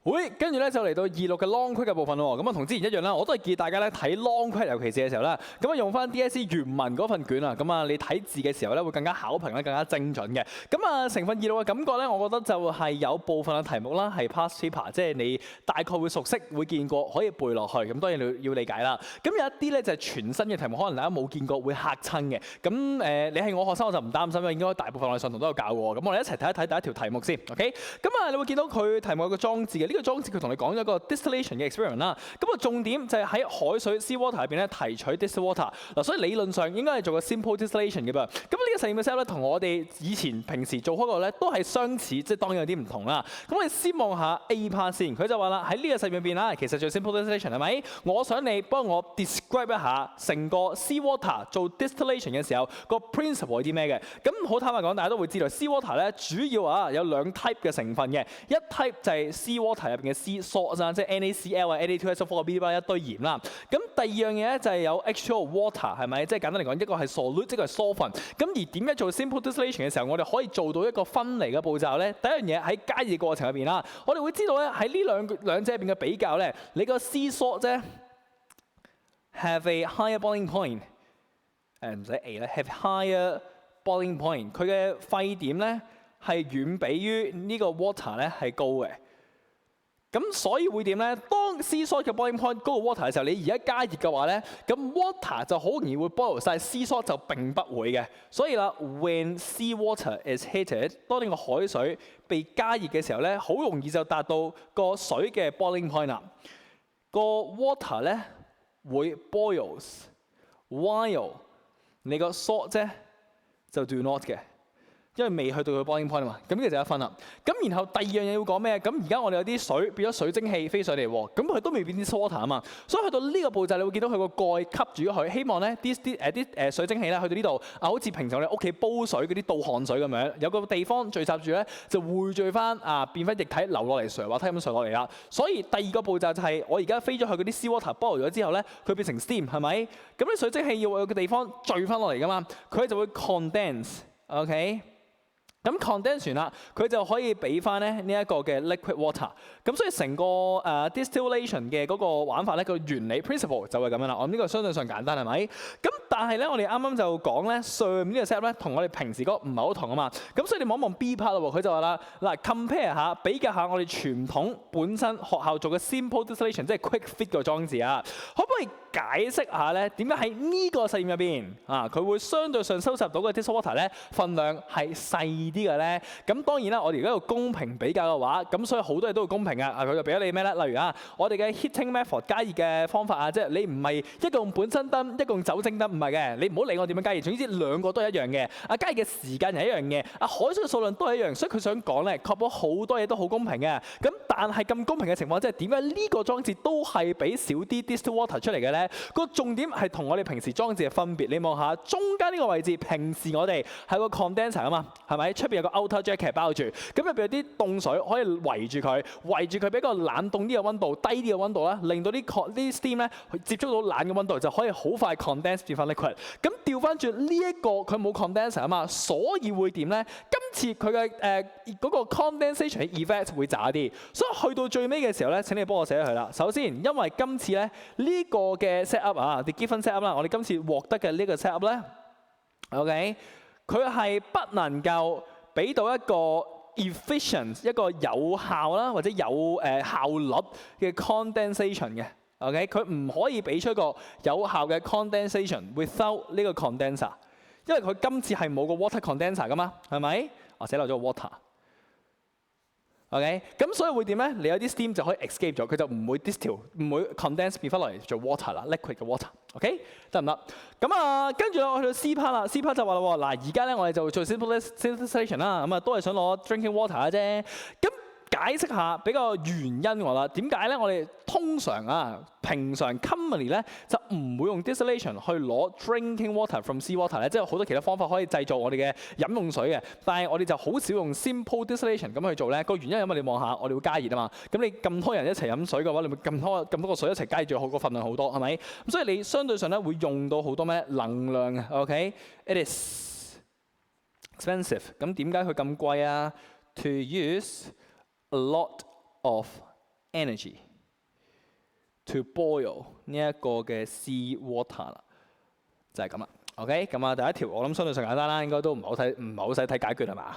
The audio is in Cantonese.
會，跟住咧就嚟到26嘅 long quiz 嘅部分咯。咁啊，同之前一樣啦，我都係建議大家咧睇 long quiz，尤其是嘅時候啦，咁啊用翻 DSE 原文嗰份卷啊，咁啊你睇字嘅時候咧會更加考評咧，更加精準嘅。咁啊成分26嘅感覺咧，我覺得就係有部分嘅題目啦係 past paper， 即係你大概會熟悉、會見過，可以背落去。咁當然你要理解啦。咁有一啲咧就係全新嘅題目，可能大家冇見過，會嚇親嘅。咁你係我學生我就唔擔心，因為應該大部分我哋上堂都有教過。咁我哋一齊睇一睇第一條題目先 ，OK？ 咁啊你會見到佢題目有個裝置嘅。呢個裝置佢同你講咗個 distillation 嘅 experiment 啦，咁個重點就係喺海水 sea water 入邊咧提取 distilled water 嗱，所以理論上應該係做個 simple distillation 嘅噃。咁呢個實驗嘅 step 咧同我哋以前平時做開個咧都係相似，即係當然有啲唔同啦。咁我哋先望下 A part 先，佢就話啦喺呢個實驗入邊啦，其實做 simple distillation 係咪？我想你幫我 describe 一下成個 sea water 做 distillation 嘅時候個 principle 係啲咩嘅？咁好坦白講，大家都會知道 sea water 咧主要有兩 type 嘅成分嘅，一 type 就係 sea water 入邊嘅 sea salt 啊，即係 NaCl 啊、Na2SO4 B 一堆鹽啦。咁第二樣嘢咧就係有 H2O water 係咪？即係簡單嚟講，一個係 solute， 一個係 solvent。咁而點解做 simple distillation 嘅時候，我哋可以做到一個分離嘅步驟咧？第一樣嘢喺加熱過程入邊啦，我哋會知道咧喺呢兩者入邊嘅比較咧，你個 sea salt 啫 have a higher boiling point， 唔使 A 咧 have higher boiling point， 佢嘅沸點咧係遠比於呢個 water 咧係高嘅。咁所以會點咧？當 sea salt 嘅 boiling point 高過 water 嘅時候，你而家加熱嘅話咧，咁 water 就好容易會 boil 晒 sea salt 就並不會嘅。所以啦 ，when sea water is heated， 當呢個海水被加熱嘅時候咧，好容易就達到個水嘅 boiling point 啦。個 water 咧會 boils，while 你個 salt 啫就 do not 嘅。因為未去到佢 boiling point 啊嘛，咁呢個就一分啦。咁然後第二樣嘢要講咩？咁而家我哋有啲水變咗水蒸氣飛上嚟喎，咁佢都未變啲 water 啊嘛。所以去到呢個步驟，你會見到佢個蓋吸住咗佢，希望咧啲水蒸氣咧去到呢度啊，好似平常我哋屋企煲水嗰啲倒汗水咁樣，有個地方聚集住咧，就匯聚翻變翻液體流落嚟，垂滑梯咁垂落嚟啦。所以第二個步驟就係我而家飛咗去嗰啲 sea water boil 咗之後咧，佢變成 steam 係咪？咁啲水蒸氣要有個地方聚翻落嚟㗎嘛，佢就會 condense，OK？咁 condense 啦，佢就可以俾翻咧呢一個嘅 liquid water。咁所以成個distillation 嘅嗰個玩法咧，個原理 principle 就係咁樣啦。我諗呢個相對上簡單係咪？咁但係咧，我哋啱啱就講咧上面呢個 step 咧，同我哋平時嗰個唔係好同啊嘛。咁所以你望一望 B part 咯，佢就話啦，嗱 compare 下比較下我哋傳統本身學校做嘅 simple distillation， 即係 quick fit 個裝置啊，可唔可以解釋下咧點解喺呢個實驗入邊佢會相對上收集到嘅 distilled water 咧份量係細啲嘅咧？咁當然啦，我哋而家要公平比較嘅話，咁所以好多嘢都要公平啊！佢就俾咗你咩咧？例如我哋嘅 heating method 加熱嘅方法即係你唔係一個用本身燈，一個用酒精燈，唔係嘅，你唔好理我點樣加熱，總之兩個都係一樣嘅。加熱嘅時間係一樣嘅，海水嘅數量都係一樣，所以佢想講咧，確保好多嘢都好公平嘅。咁但係咁公平嘅情況，即係點解呢個裝置都係俾少啲 distilled water 出嚟嘅咧？個重點係同我哋平時裝置嘅分別。你望下中間呢個位置，平時我哋係個 condenser 啊嘛，係咪？出邊有個 outer jacket 包住，咁入邊有啲凍水可以圍住佢比較冷凍啲嘅溫度，低啲嘅溫度啦，令到啲 steam 咧去接觸到冷嘅溫度，就可以好快 condense 變翻 liquid。咁調翻轉呢一個佢冇 condenser 啊嘛，所以會點咧？今次佢嘅嗰個 condensation effect 會渣啲，所以去到最尾嘅時候咧，請你幫我寫咗佢啦。首先，因為今次咧呢個嘅 set up the given set up 啦，我哋今次獲得嘅呢個 set up 咧 ，OK， 佢係不能夠俾到一個 efficient 一個有效啦或者有效率嘅 condensation 嘅 ，OK， 佢唔可以俾出一個有效嘅 condensation without 呢個 condenser， 因為佢今次係冇個 water condenser 噶嘛，係咪？我寫漏咗個 water。OK， 咁所以會點咧？你有啲 steam 就可以 escape 咗，佢就唔會 distill， 唔會 condense 變翻落嚟做 water 啦 ，liquid 嘅 water。OK， 得唔得？咁跟住我去到 C part 啦 ，C part 就話啦喎，嗱而家咧我哋就做 simple distillation 啦，咁都係想攞 drinking water 嘅啫。咁解釋下比較原因我啦，點解咧？我哋通常平常 commonly 咧就唔會用 distillation 去攞 drinking water from sea water 咧，即係好多其他方法可以製造我哋嘅飲用水嘅，但係我哋就好少用 simple distillation 咁去做咧。個原因係因為你望下，我哋會加熱啊嘛，咁你咁多人一齊飲水嘅話，你咪咁多個水一齊加熱咗，好個份量好多，係咪？咁所以你相對上咧會用到好多咩能量嘅 ，OK？It is expensive。咁點解佢咁貴啊？To use a lot of energy to boil 呢一個嘅 sea water 啦，就係咁啦。OK， 咁啊第一條我諗相對上簡單啦，應該都唔係好使睇解決係嘛？